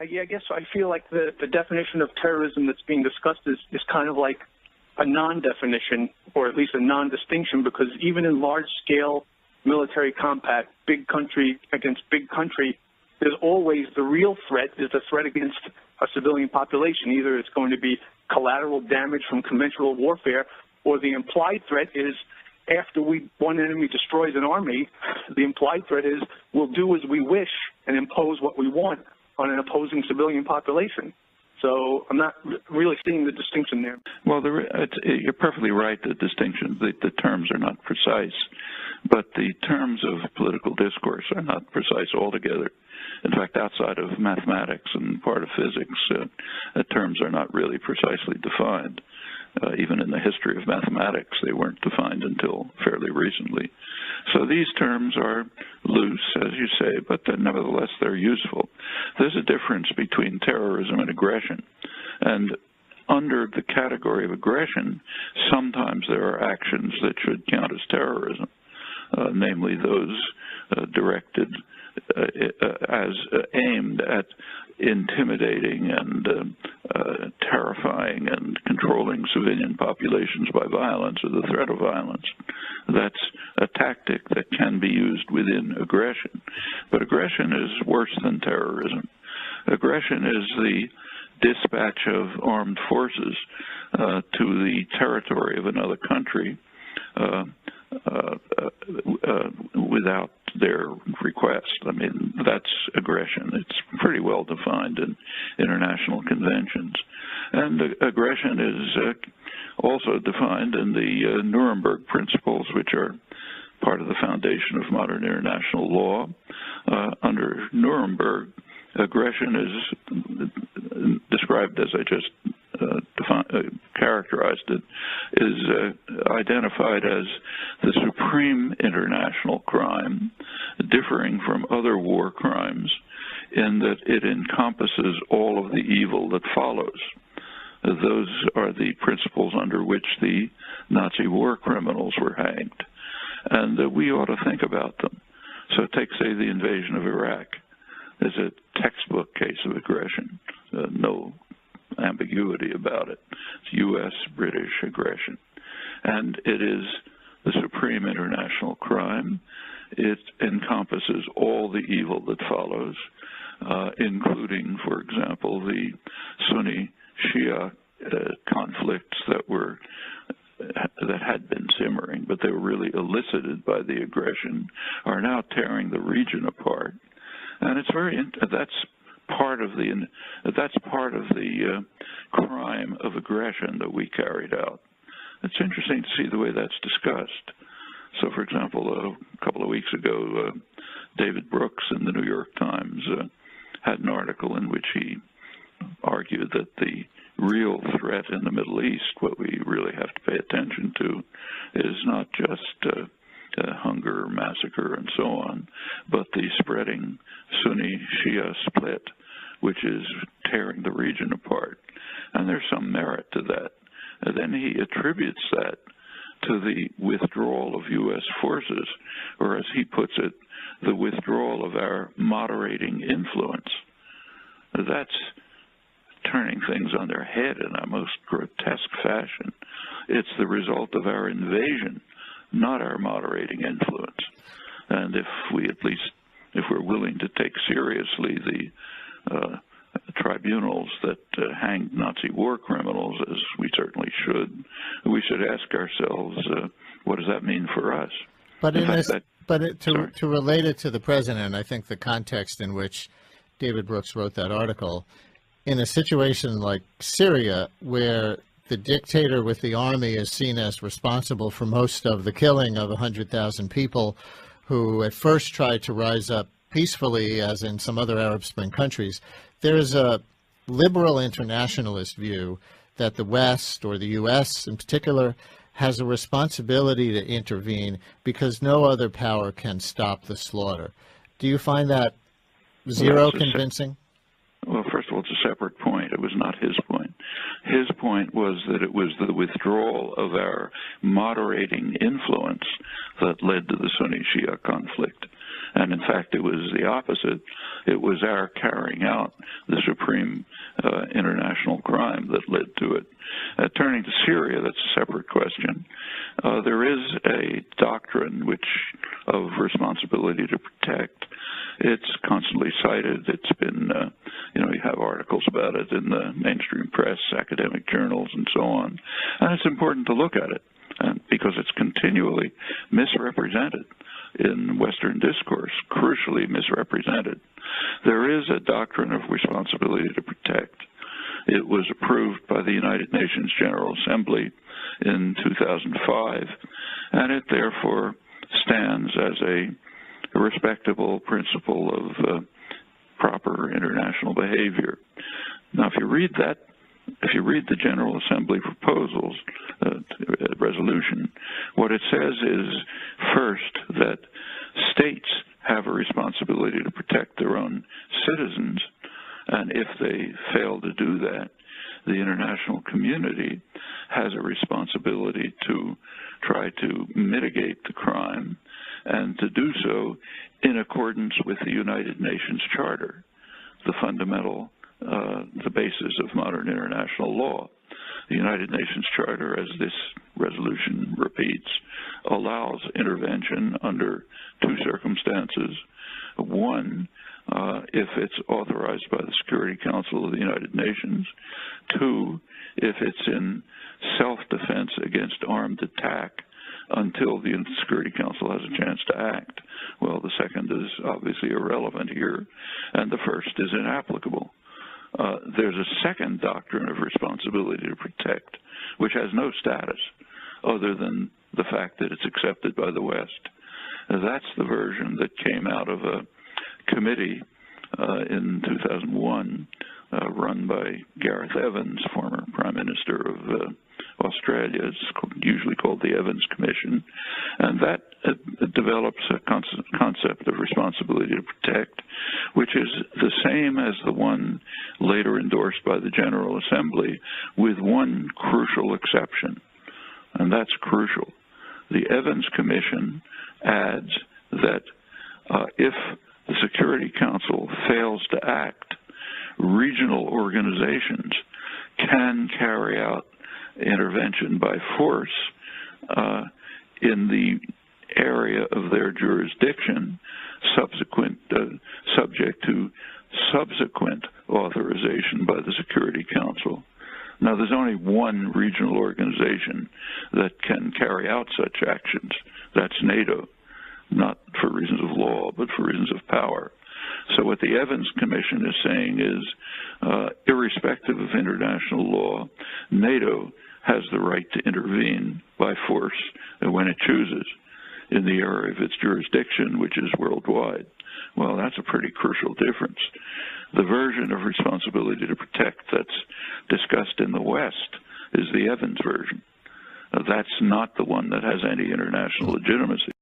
I guess I feel like the definition of terrorism that's being discussed is kind of like a non-definition, or at least a non-distinction, because even in large-scale military combat, big country against big country, there's always the real threat is the threat against a civilian population. Either it's going to be collateral damage from conventional warfare, or the implied threat is after one enemy destroys an army, the implied threat is we'll do as we wish and impose what we want on an opposing civilian population. So I'm not really seeing the distinction there. Well, you're perfectly right, the distinction. The terms are not precise, but the terms of political discourse are not precise altogether. In fact, outside of mathematics and part of physics, terms are not really precisely defined. Even in the history of mathematics, they weren't defined until fairly recently. So these terms are loose, as you say, but nevertheless they're useful. There's a difference between terrorism and aggression. And under the category of aggression, sometimes there are actions that should count as terrorism, namely those directed as aimed at intimidating and terrifying and controlling civilian populations by violence or the threat of violence. That's a tactic that can be used within aggression. But aggression is worse than terrorism. Aggression is the dispatch of armed forces to the territory of another country without their request. I mean, that's aggression. It's pretty well defined in international conventions. And aggression is also defined in the Nuremberg principles, which are part of the foundation of modern international law. Under Nuremberg, aggression is described as I just characterized it, is identified as the supreme international crime, differing from other war crimes in that it encompasses all of the evil that follows. Those are the principles under which the Nazi war criminals were hanged. And we ought to think about them. So take, say, the invasion of Iraq. There's a textbook case of aggression, no ambiguity about it. It's U.S. British aggression. And it is the supreme international crime. It encompasses all the evil that follows, including, for example, the Sunni-Shia conflicts that had been simmering, but they were really elicited by the aggression, are now tearing the region apart. And it's that's part of the crime of aggression that we carried out. It's interesting to see the way that's discussed. So, for example, a couple of weeks ago, David Brooks in the New York Times had an article in which he argued that the real threat in the Middle East, what we really have to pay attention to, is not just hunger, massacre, and so on, but the spreading Sunni-Shia split, which is tearing the region apart. And there's some merit to that. And then he attributes that to the withdrawal of U.S. forces, or as he puts it, the withdrawal of our moderating influence. That's turning things on their head in a most grotesque fashion. It's the result of our invasion, not our moderating influence. And if we're willing to take seriously the tribunals that hanged Nazi war criminals, as we certainly should, we should ask ourselves, what does that mean for us? But to relate it to the president, I think the context in which David Brooks wrote that article, in a situation like Syria, where the dictator with the army is seen as responsible for most of the killing of 100,000 people who at first tried to rise up peacefully, as in some other Arab Spring countries, there is a liberal internationalist view that the West, or the U.S. in particular, has a responsibility to intervene because no other power can stop the slaughter. Do you find that convincing? Well, first of all, it's a separate point. It was not his point. His point was that it was the withdrawal of our moderating influence that led to the Sunni-Shia conflict. And in fact, it was the opposite. It was our carrying out the supreme international crime that led to it. Turning to Syria, that's a separate question. There is a doctrine of responsibility to protect. It's constantly cited. It's been, you have articles about it in the mainstream press, academic journals, and so on. And it's important to look at it because it's continually misrepresented in Western discourse, crucially misrepresented. There is a doctrine of responsibility to protect. It was approved by the United Nations General Assembly in 2005, and it therefore stands as a respectable principle of proper international behavior. Now, if you read the General Assembly proposals, resolution, what it says is, first, that states have a responsibility to protect their own citizens, and if they fail to do that, the international community has a responsibility to try to mitigate the crime and to do so in accordance with the United Nations Charter, the fundamental, the basis of modern international law. The United Nations Charter, as this resolution repeats, allows intervention under two circumstances. One, if it's authorized by the Security Council of the United Nations. Two, if it's in self-defense against armed attack until the Security Council has a chance to act. Well, the second is obviously irrelevant here, and the first is inapplicable. There's a second doctrine of responsibility to protect, which has no status other than the fact that it's accepted by the West. That's the version that came out of a committee in 2001 run by Gareth Evans, former Prime Minister of Australia. It's usually called the Evans Commission. And that develops a concept of responsibility to protect, which is the same as the one later endorsed by the General Assembly, with one crucial exception. And that's crucial. The Evans Commission adds that if the Security Council fails to act, regional organizations can carry out intervention by force in the area of their jurisdiction, subject to subsequent authorization by the Security Council. Now, there's only one regional organization that can carry out such actions. That's NATO, not for reasons of law, but for reasons of power. So what the Evans Commission is saying is, irrespective of international law, NATO has the right to intervene by force when it chooses in the area of its jurisdiction, which is worldwide. Well, that's a pretty crucial difference. The version of responsibility to protect that's discussed in the West is the Evans version. That's not the one that has any international legitimacy.